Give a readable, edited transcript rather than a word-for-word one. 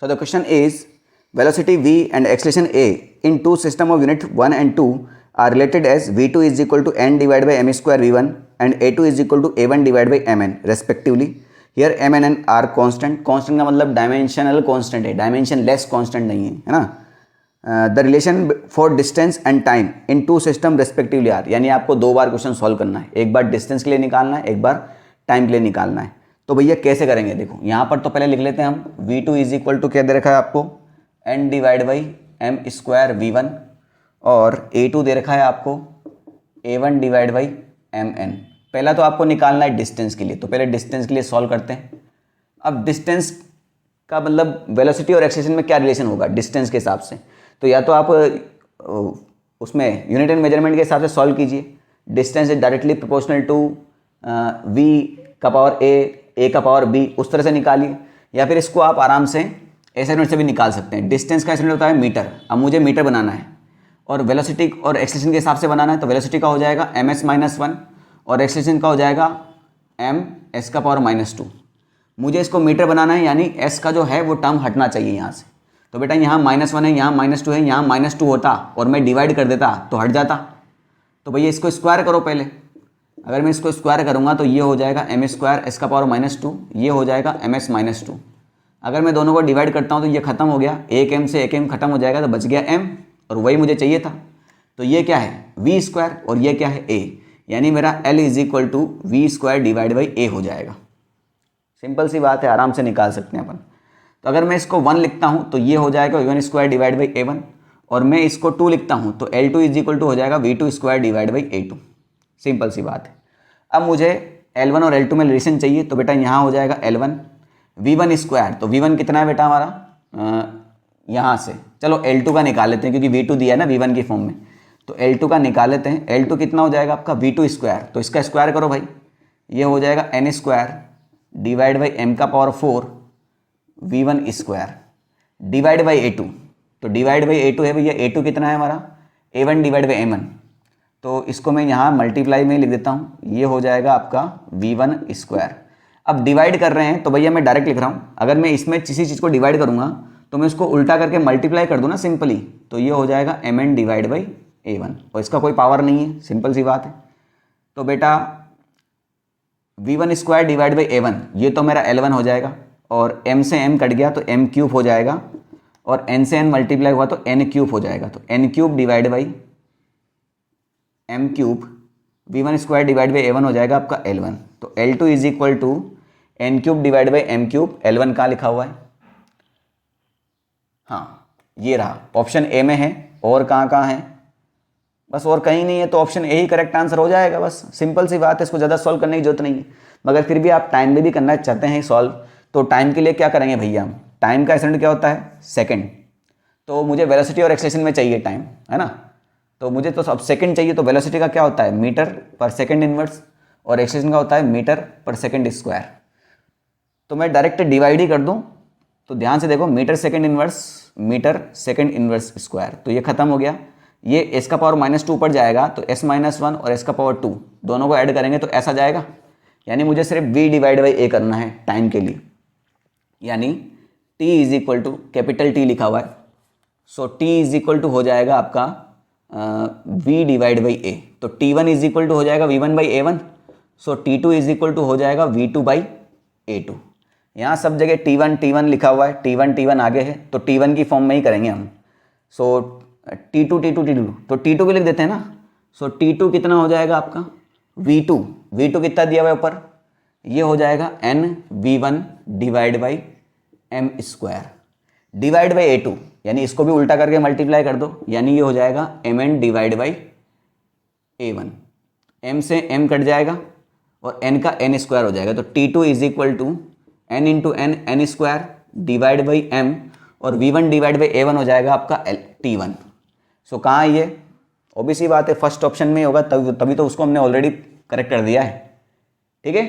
So the question is, velocity v and acceleration a in two system of unit 1 and 2 are related as v2 is equal to n divided by m square v1 and a2 is equal to a1 divided by mn respectively. Here m and n are constant. Constant का मतलब dimensional constant है, dimensionless constant नहीं है ना. The relation for distance and time in two system respectively are, यानी आपको दो बार question solve करना है, एक बार डिस्टेंस के लिए निकालना है, एक बार टाइम के लिए निकालना है. तो भैया कैसे करेंगे, देखो यहाँ पर तो पहले लिख लेते हैं हम v2 इज इक्वल टू क्या दे रखा है आपको n divide by m square v1 और a2 दे रखा है आपको a1 डिवाइड बाई mn. पहला तो आपको निकालना है डिस्टेंस के लिए, तो पहले डिस्टेंस के लिए सॉल्व करते हैं. अब डिस्टेंस का मतलब वेलोसिटी और एक्सेलेरेशन में क्या रिलेशन होगा डिस्टेंस के हिसाब से, तो या तो आप उसमें यूनिट एंड मेजरमेंट के हिसाब से सॉल्व कीजिए. Distance is directly proportional to v का पावर a का पावर b, उस तरह से निकालिए. या फिर इसको आप आराम से ऐसे यूनिट से भी निकाल सकते हैं. डिस्टेंस का यूनिट होता है मीटर. अब मुझे मीटर बनाना है और वेलोसिटी और एक्सेलेरेशन के हिसाब से बनाना है, तो वेलोसिटी का हो जाएगा ms-1 और एक्सेलेरेशन का हो जाएगा ms का पावर -2. मुझे इसको मीटर बनाना है, यानी s का जो है वो टर्म हटना चाहिए यहाँ से. तो बेटा यहाँ -1 है, यहाँ -2 है, यहाँ -2 होता और मैं डिवाइड कर देता तो हट जाता. तो भैया इसको स्क्वायर करो पहले. अगर मैं इसको स्क्वायर करूँगा तो ये हो जाएगा m स्क्वायर s का पावर -2, ये हो जाएगा ms-2. अगर मैं दोनों को डिवाइड करता हूँ तो ये खत्म हो गया, एक m से एक m खत्म हो जाएगा, तो बच गया m और वही मुझे चाहिए था. तो ये क्या है v स्क्वायर और ये क्या है a, यानी मेरा l is equal to v square divide by a हो जाएगा. सिंपल सी बात है, आराम से निकाल सकते हैं अपन. तो अगर मैं इसको 1 लिखता हूँ तो ये हो जाएगा v1 square divide by a1 और मैं इसको 2 लिखता हूँ तो l2 इज इक्वल टू हो जाएगा v2 square divide by a2. Simple सी बात है. अब मुझे L1 और L2 में रिलेशन चाहिए, तो बेटा यहाँ हो जाएगा L1 v1 स्क्वायर, तो v1 कितना है बेटा हमारा यहाँ से. चलो L2 का निकाल लेते हैं क्योंकि v2 दिया है ना v1 की फॉर्म में, तो L2 का निकाल लेते हैं. L2 कितना हो जाएगा आपका v2 स्क्वायर, तो इसका स्क्वायर करो भाई, ये हो जाएगा n square divide by m का power 4 v1 square divide by a2. तो डिवाइड बाई a2 है भैया, a2 कितना है हमारा a1 डिवाइड बाई m1, तो इसको मैं यहाँ मल्टीप्लाई में लिख देता हूँ, ये हो जाएगा आपका v1 स्क्वायर. अब डिवाइड कर रहे हैं तो भैया मैं डायरेक्ट लिख रहा हूँ. अगर मैं इसमें किसी चीज़ को डिवाइड करूँगा तो मैं उसको उल्टा करके मल्टीप्लाई कर दूँ ना सिंपली, तो ये हो जाएगा mn डिवाइड बाई a1 और इसका कोई पावर नहीं है, सिंपल सी बात है. तो बेटा v1 square divide by a1 ये तो मेरा L1 हो जाएगा और m से m कट गया तो m क्यूब हो जाएगा और n से n मल्टीप्लाई हुआ तो n क्यूब हो जाएगा, तो n cube divide by m cube v1 square divide by a1 हो जाएगा आपका L1. तो L2 is equal to n cube divide by m cube. L1 कहाँ लिखा हुआ है, हाँ ये रहा, ऑप्शन ए में है. और कहाँ है, बस और कहीं नहीं है, तो option A he correct answer हो जाएगा. बस सिंपल सी बात है, इसको ज़्यादा सॉल्व करने की जरूरत नहीं है. मगर फिर भी आप टाइम में भी करना चाहते हैं सॉल्व, तो टाइम के लिए क्या करेंगे भैया, हम टाइम का एसेंट क्या होता है सेकंड. तो मुझे वेलोसिटी और एक्सेलेरेशन में चाहिए टाइम, है ना, तो मुझे तो अब सेकंड चाहिए. तो वेलोसिटी का क्या होता है मीटर पर सेकंड इनवर्स और एक्सेलेरेशन का होता है मीटर पर सेकंड स्क्वायर. तो मैं डायरेक्ट डिवाइड ही कर दूं, तो ध्यान से देखो मीटर सेकंड इनवर्स स्क्वायर, तो ये खत्म हो गया. ये s का पावर -2 ऊपर जाएगा तो s-1 और s का पावर 2 दोनों को ऐड करेंगे तो ऐसा जाएगा. यानी मुझे सिर्फ v डिवाइड बाई a करना है टाइम के लिए, यानी t is equal to capital T लिखा हुआ है, so t is equal to हो जाएगा आपका v डिवाइड बाई a. तो t1 इज इक्वल टू हो जाएगा v1 by a1, so t2 is equal to हो जाएगा v2 बाई a2. यहाँ सब जगह t1 लिखा हुआ है, t1 आगे है, तो t1 की फॉर्म में ही करेंगे हम. सो t2 तो t2 को लिख देते हैं ना. सो t2 कितना हो जाएगा आपका v2 कितना दिया हुआ है ऊपर, ये हो जाएगा n v1 divide by m square divide by a2, यानी इसको भी उल्टा करके मल्टीप्लाई कर दो, यानी ये हो जाएगा mn divide by a1. m से m कट जाएगा और n का n स्क्वायर हो जाएगा, तो t2 is equal to n into n square divide by m और v1 डिवाइड बाई a1 हो जाएगा आपका t1. सो कहाँ है ये, ऑब्वियस सी बात है फर्स्ट ऑप्शन में होगा, तभी तो उसको हमने ऑलरेडी करेक्ट कर दिया है. ठीक है.